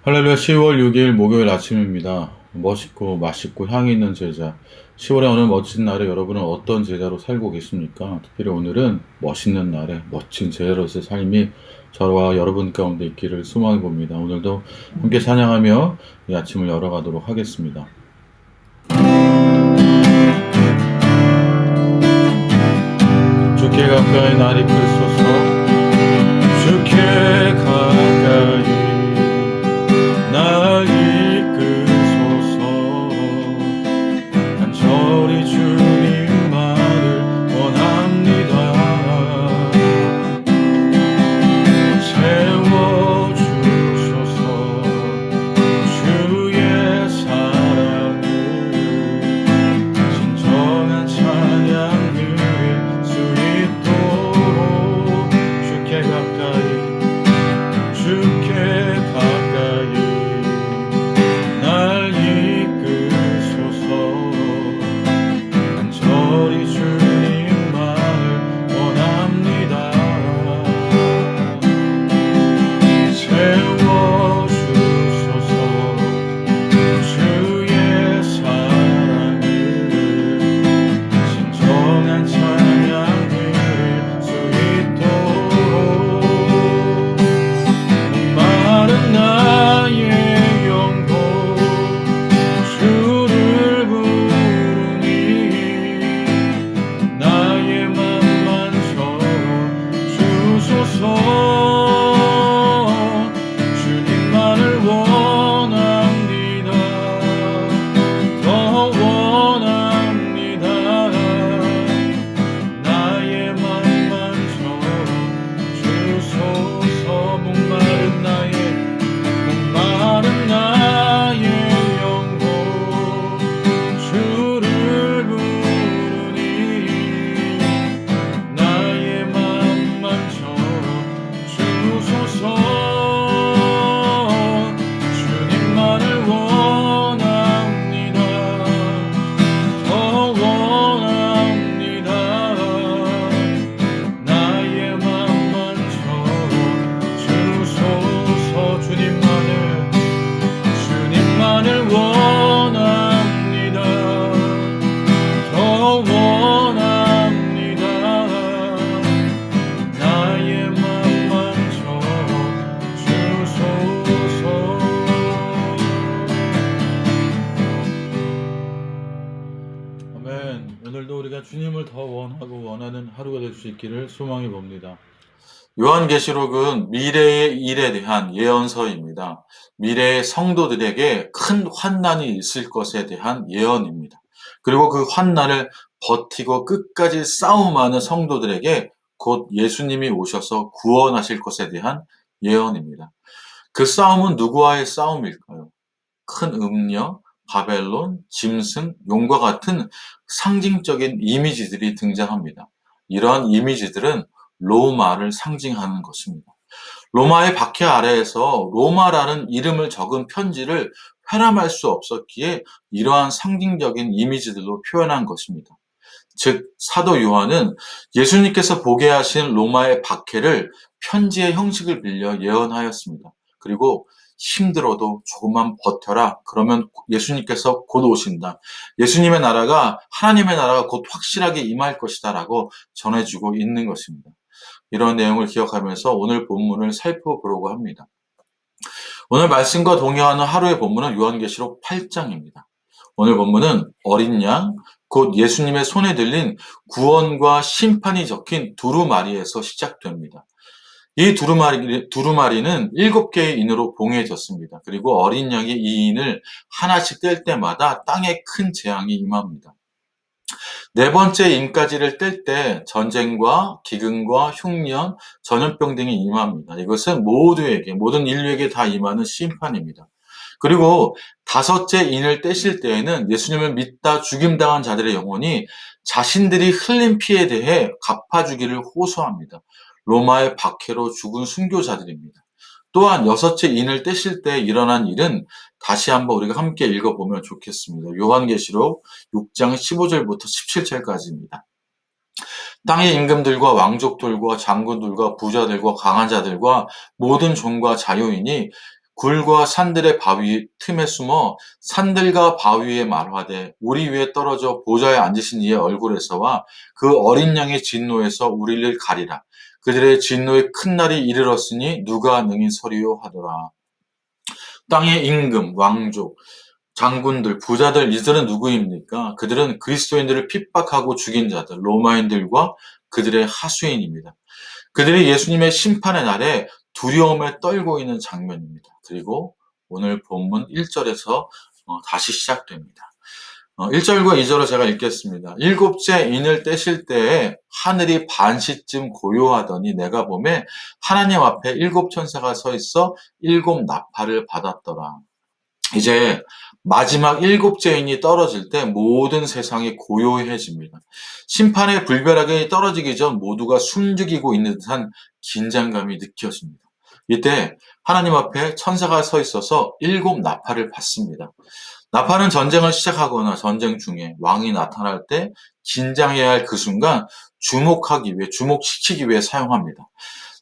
할렐루야. 10월 6일 목요일 아침입니다. 멋있고 맛있고 향이 있는 제자. 10월의 어느 멋진 날에 여러분은 어떤 제자로 살고 계십니까? 특별히 오늘은 멋있는 날에 멋진 제자로서의 삶이 저와 여러분 가운데 있기를 소망해 봅니다. 오늘도 함께 찬양하며 이 아침을 열어가도록 하겠습니다. 주께 가까이 날 이끌소서. 주께 가까이 날 이끌소서. 간절히 주님만을 원합니다. 세워주소서. 주의 사랑을 진정한 찬양 드릴 수 있도록 주께 가까이 주께 가까이 날 이끌소서. 간절히 주님만을 원합니다. 세워주소서. 주의 사랑을 진정한 찬양 드릴 수 있도록 마른 나의 영혼 주를 부르니 나의 맘만 적어주소서. 주님만을 원합니다. 더 원합니다. 나의 맘만 적어주소서. 목마른 나의 영혼 주를 부르니 나의 맘만 적어주소서. 주님만을 원합니다. 더 원합니다. 나의 맘만 적어주소서. 주님만을 원합니다. 더 원합니다. 나의 맘만 적어주소서. 아멘. 오늘도 우리가 주님을 더 원하고 원하는 하루가 될 수 있기를 소망해 봅니다. 요한계시록은 미래의 일에 대한 예언서입니다. 미래의 성도들에게 큰 환난이 있을 것에 대한 예언입니다. 그리고 그 환난을 버티고 끝까지 싸움하는 성도들에게 곧 예수님이 오셔서 구원하실 것에 대한 예언입니다. 그 싸움은 누구와의 싸움일까요? 큰 음녀, 바벨론, 짐승, 용과 같은 상징적인 이미지들이 등장합니다. 이러한 이미지들은 로마를 상징하는 것입니다. 로마의 박해 아래에서 로마라는 이름을 적은 편지를 회람할 수 없었기에 이러한 상징적인 이미지들로 표현한 것입니다. 즉, 사도 요한은 예수님께서 보게 하신 로마의 박해를 편지의 형식을 빌려 예언하였습니다. 그리고 힘들어도 조금만 버텨라. 그러면 예수님께서 곧 오신다. 예수님의 나라가, 하나님의 나라가 곧 확실하게 임할 것이다 라고 전해주고 있는 것입니다. 이런 내용을 기억하면서 오늘 본문을 살펴보려고 합니다. 오늘 말씀과 동의하는 하루의 본문은 요한계시록 8장입니다. 오늘 본문은 어린 양, 곧 예수님의 손에 들린 구원과 심판이 적힌 두루마리에서 시작됩니다. 이 두루마리는 7개의 인으로 봉해졌습니다. 그리고 어린 양이 이 인을 하나씩 뗄 때마다 땅에 큰 재앙이 임합니다. 네 번째 인까지를 뗄 때 전쟁과 기근과 흉년, 전염병 등이 임합니다. 이것은 모든 인류에게 다 임하는 심판입니다. 그리고 다섯째 인을 떼실 때에는 예수님을 믿다 죽임당한 자들의 영혼이 자신들이 흘린 피에 대해 갚아주기를 호소합니다. 로마의 박해로 죽은 순교자들입니다. 또한 여섯째 인을 떼실 때 일어난 일은 다시 한번 우리가 함께 읽어보면 좋겠습니다. 요한계시록 6장 15절부터 17절까지입니다. 땅의 임금들과 왕족들과 장군들과 부자들과 강한 자들과 모든 종과 자유인이 굴과 산들의 바위 틈에 숨어 산들과 바위에 말하되 우리 위에 떨어져 보좌에 앉으신 이의 얼굴에서와 그 어린 양의 진노에서 우리를 가리라. 그들의 진노의 큰 날이 이르렀으니 누가 능히 서리요 하더라. 땅의 임금, 왕족, 장군들, 부자들, 이들은 누구입니까? 그들은 그리스도인들을 핍박하고 죽인 자들, 로마인들과 그들의 하수인입니다. 그들이 예수님의 심판의 날에 두려움에 떨고 있는 장면입니다. 그리고 오늘 본문 1절에서 다시 시작됩니다. 1절과 2절을 제가 읽겠습니다. 일곱째 인을 떼실 때에 하늘이 반시쯤 고요하더니 내가 보매 하나님 앞에 일곱 천사가 서 있어 일곱 나팔을 받았더라. 이제 마지막 일곱째 인이 떨어질 때 모든 세상이 고요해집니다. 심판의 불벼락이 떨어지기 전 모두가 숨죽이고 있는 듯한 긴장감이 느껴집니다. 이때 하나님 앞에 천사가 서 있어서 일곱 나팔을 받습니다. 나팔은 전쟁을 시작하거나 전쟁 중에 왕이 나타날 때 긴장해야 할 그 순간 주목시키기 위해 사용합니다.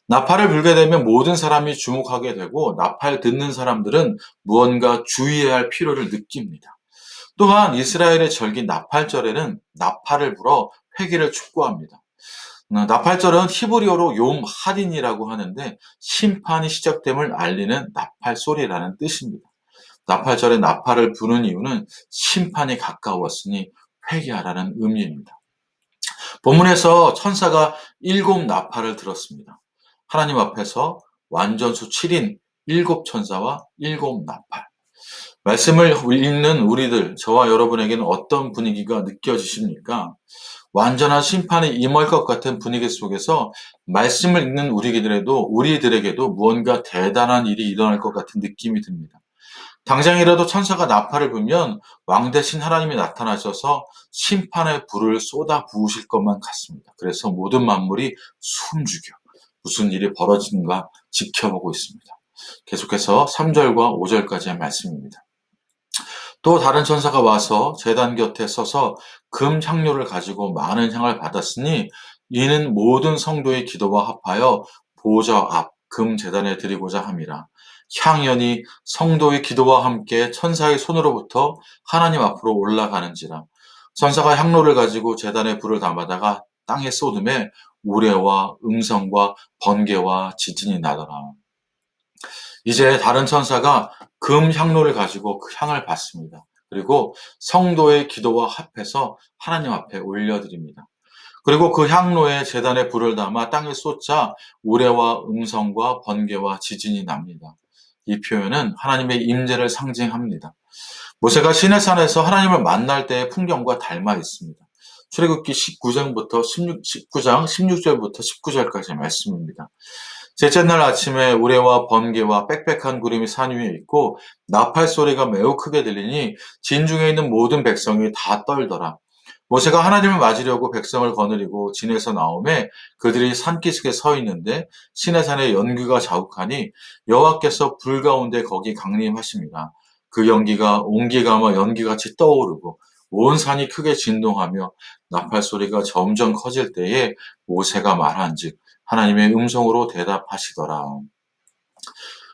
나팔을 불게 되면 모든 사람이 주목하게 되고 나팔 듣는 사람들은 무언가 주의해야 할 필요를 느낍니다. 또한 이스라엘의 절기 나팔절에는 나팔을 불어 회개를 촉구합니다. 나팔절은 히브리어로 욤 하딘이라고 하는데 심판이 시작됨을 알리는 나팔 소리라는 뜻입니다. 나팔절에 나팔을 부는 이유는 심판이 가까웠으니 회개하라는 의미입니다. 본문에서 천사가 일곱 나팔을 들었습니다. 하나님 앞에서 완전수 7인 일곱 천사와 일곱 나팔. 말씀을 읽는 우리들, 저와 여러분에게는 어떤 분위기가 느껴지십니까? 완전한 심판이 임할 것 같은 분위기 속에서 말씀을 읽는 우리들에게도 무언가 대단한 일이 일어날 것 같은 느낌이 듭니다. 당장이라도 천사가 나팔을 불면 왕 대신 하나님이 나타나셔서 심판의 불을 쏟아 부으실 것만 같습니다. 그래서 모든 만물이 숨죽여 무슨 일이 벌어지는가 지켜보고 있습니다. 계속해서 3절과 5절까지의 말씀입니다. 또 다른 천사가 와서 제단 곁에 서서 금 향료를 가지고 많은 향을 받았으니 이는 모든 성도의 기도와 합하여 보좌 앞 금 제단에 드리고자 함이라. 향연이 성도의 기도와 함께 천사의 손으로부터 하나님 앞으로 올라가는지라. 천사가 향로를 가지고 제단에 불을 담아다가 땅에 쏟음에 우레와 음성과 번개와 지진이 나더라. 이제 다른 천사가 금 향로를 가지고 그 향을 받습니다. 그리고 성도의 기도와 합해서 하나님 앞에 올려드립니다. 그리고 그 향로에 제단에 불을 담아 땅에 쏟자 우레와 음성과 번개와 지진이 납니다. 이 표현은 하나님의 임재를 상징합니다. 모세가 시내산에서 하나님을 만날 때의 풍경과 닮아 있습니다. 출애굽기 19장 16절부터 19절까지의 말씀입니다. 셋째 날 아침에 우레와 번개와 빽빽한 구름이 산 위에 있고 나팔 소리가 매우 크게 들리니 진중에 있는 모든 백성이 다 떨더라. 모세가 하나님을 맞으려고 백성을 거느리고 진에서 나오매 그들이 산기슭에 서 있는데 시내산에 연기가 자욱하니 여호와께서 불 가운데 거기 강림하십니다. 그 연기가 온기가마 연기같이 떠오르고 온 산이 크게 진동하며 나팔 소리가 점점 커질 때에 모세가 말한즉 하나님의 음성으로 대답하시더라.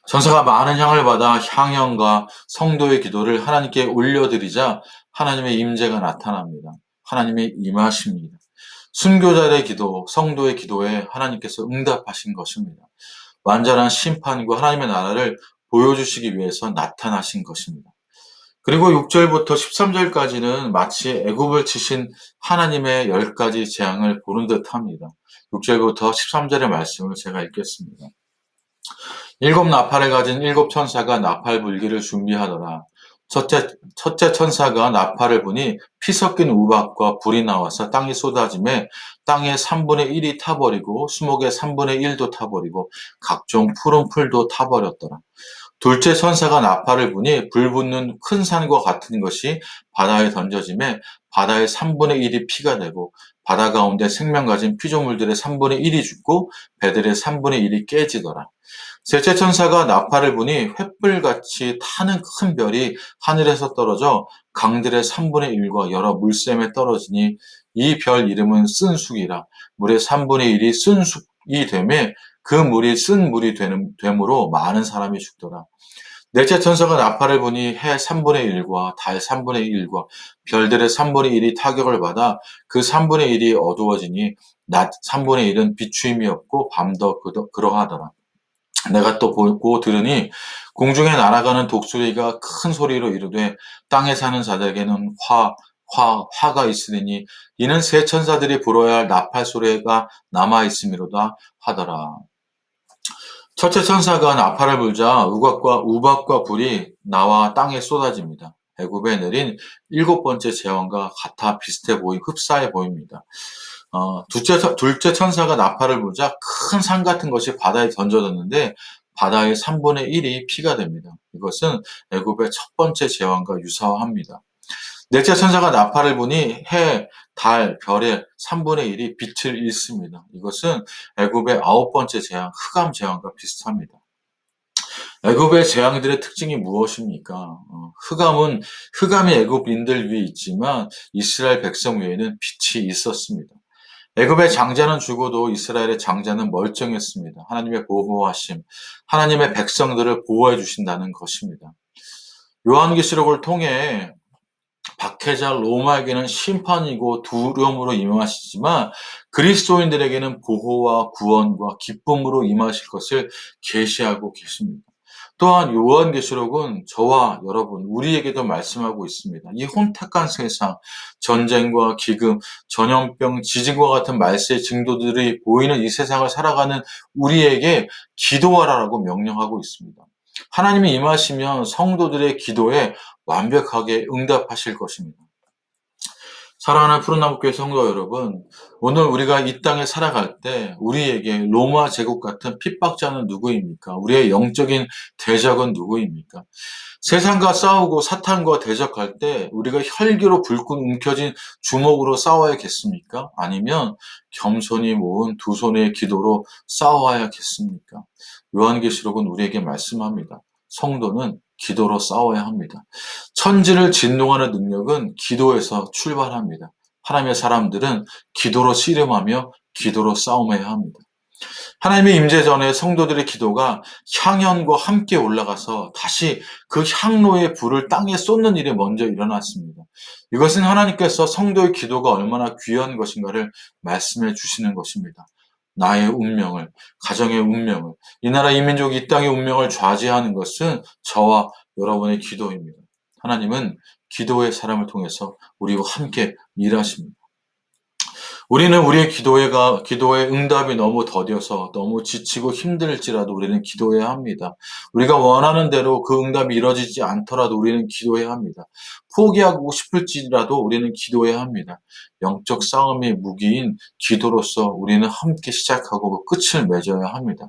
천사가 많은 향을 받아 향연과 성도의 기도를 하나님께 올려드리자 하나님의 임재가 나타납니다. 하나님이 임하십니다. 순교자의 기도, 성도의 기도에 하나님께서 응답하신 것입니다. 완전한 심판과 하나님의 나라를 보여주시기 위해서 나타나신 것입니다. 그리고 6절부터 13절까지는 마치 애굽을 치신 하나님의 10가지 재앙을 보는 듯합니다. 6절부터 13절의 말씀을 제가 읽겠습니다. 일곱 나팔을 가진 일곱 천사가 나팔 불기를 준비하더라. 첫째 천사가 나팔을 부니 피 섞인 우박과 불이 나와서 땅에 쏟아지매 땅의 3분의 1이 타버리고 수목의 3분의 1도 타버리고 각종 푸른 풀도 타버렸더라. 둘째 천사가 나팔을 부니 불 붙는 큰 산과 같은 것이 바다에 던져지매 바다의 3분의 1이 피가 되고 바다 가운데 생명 가진 피조물들의 3분의 1이 죽고 배들의 3분의 1이 깨지더라. 셋째 천사가 나팔을 부니 횃불같이 타는 큰 별이 하늘에서 떨어져 강들의 3분의 1과 여러 물샘에 떨어지니 이 별 이름은 쓴쑥이라. 물의 3분의 1이 쓴쑥이 되매 그 물이 쓴 물이 됨으로 많은 사람이 죽더라. 넷째 천사가 나팔을 부니 해 3분의 1과 달 3분의 1과 별들의 3분의 1이 타격을 받아 그 3분의 1이 어두워지니 낮 3분의 1은 비추임이 없고 밤도 그러하더라. 내가 또 보고 들으니 공중에 날아가는 독수리가 큰 소리로 이르되 땅에 사는 자들에게는 화가 있으리니 이는 새 천사들이 불어야 할 나팔 소리가 남아 있음이로다 하더라. 첫째 천사가 나팔을 불자 우박과 불이 나와 땅에 쏟아집니다. 애굽에 내린 일곱 번째 재앙과 같아 흡사해 보입니다. 둘째 천사가 나팔을 불자 큰 산 같은 것이 바다에 던져졌는데 바다의 3분의 1이 피가 됩니다. 이것은 애굽의 첫 번째 재앙과 유사합니다. 넷째 천사가 나팔을 부니 해, 달, 별의 3분의 1이 빛을 잃습니다. 이것은 애굽의 아홉 번째 재앙, 흑암 재앙과 비슷합니다. 애굽의 재앙들의 특징이 무엇입니까? 흑암이 애굽인들 위에 있지만 이스라엘 백성 위에는 빛이 있었습니다. 애굽의 장자는 죽어도 이스라엘의 장자는 멀쩡했습니다. 하나님의 보호하심, 하나님의 백성들을 보호해 주신다는 것입니다. 요한계시록을 통해 박해자 로마에게는 심판이고 두려움으로 임하시지만 그리스도인들에게는 보호와 구원과 기쁨으로 임하실 것을 계시하고 계십니다. 또한 요한계시록은 저와 여러분, 우리에게도 말씀하고 있습니다. 이 혼탁한 세상, 전쟁과 기금, 전염병, 지진과 같은 말세의 징조들이 보이는 이 세상을 살아가는 우리에게 기도하라고 명령하고 있습니다. 하나님이 임하시면 성도들의 기도에 완벽하게 응답하실 것입니다. 사랑하는 푸른나무교회 성도 여러분, 오늘 우리가 이 땅에 살아갈 때 우리에게 로마 제국 같은 핍박자는 누구입니까? 우리의 영적인 대적은 누구입니까? 세상과 싸우고 사탄과 대적할 때 우리가 혈기로 불끈 움켜진 주먹으로 싸워야겠습니까? 아니면 겸손히 모은 두 손의 기도로 싸워야겠습니까? 요한계시록은 우리에게 말씀합니다. 성도는 기도로 싸워야 합니다. 천지를 진동하는 능력은 기도에서 출발합니다. 하나님의 사람들은 기도로 씨름하며 기도로 싸움해야 합니다. 하나님의 임재 전에 성도들의 기도가 향연과 함께 올라가서 다시 그 향로의 불을 땅에 쏟는 일이 먼저 일어났습니다. 이것은 하나님께서 성도의 기도가 얼마나 귀한 것인가를 말씀해 주시는 것입니다. 나의 운명을, 가정의 운명을, 이 나라 이 민족 이 땅의 운명을 좌지하는 것은 저와 여러분의 기도입니다. 하나님은 기도의 사람을 통해서 우리와 함께 일하십니다. 우리는 우리의 기도의 응답이 너무 더뎌서 너무 지치고 힘들지라도 우리는 기도해야 합니다. 우리가 원하는 대로 그 응답이 이루어지지 않더라도 우리는 기도해야 합니다. 포기하고 싶을지라도 우리는 기도해야 합니다. 영적 싸움의 무기인 기도로서 우리는 함께 시작하고 끝을 맺어야 합니다.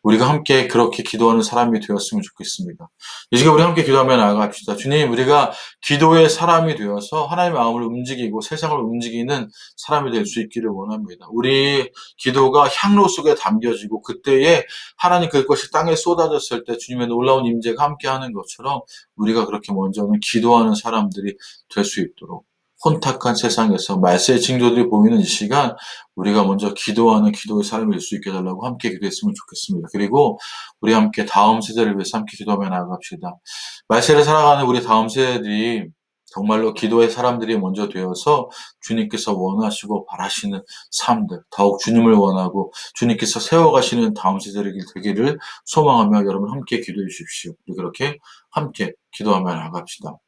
우리가 함께 그렇게 기도하는 사람이 되었으면 좋겠습니다. 이 시간 우리 함께 기도하며 나아갑시다. 주님, 우리가 기도의 사람이 되어서 하나님의 마음을 움직이고 세상을 움직이는 사람이 될 수 있기를 원합니다. 우리 기도가 향로 속에 담겨지고 그때에 하나님 그것이 땅에 쏟아졌을 때 주님의 놀라운 임재가 함께하는 것처럼 우리가 그렇게 먼저는 기도하는 사람들이 될 수 있도록 혼탁한 세상에서 말세의 징조들이 보이는 이 시간 우리가 먼저 기도하는 기도의 사람이 될 수 있게 해달라고 함께 기도했으면 좋겠습니다. 그리고 우리 함께 다음 세대를 위해서 함께 기도하며 나아갑시다. 말세를 살아가는 우리 다음 세대들이 정말로 기도의 사람들이 먼저 되어서 주님께서 원하시고 바라시는 삶들, 더욱 주님을 원하고 주님께서 세워가시는 다음 세대들이 되기를 소망하며 여러분 함께 기도해 주십시오. 우리 그렇게 함께 기도하며 나갑시다.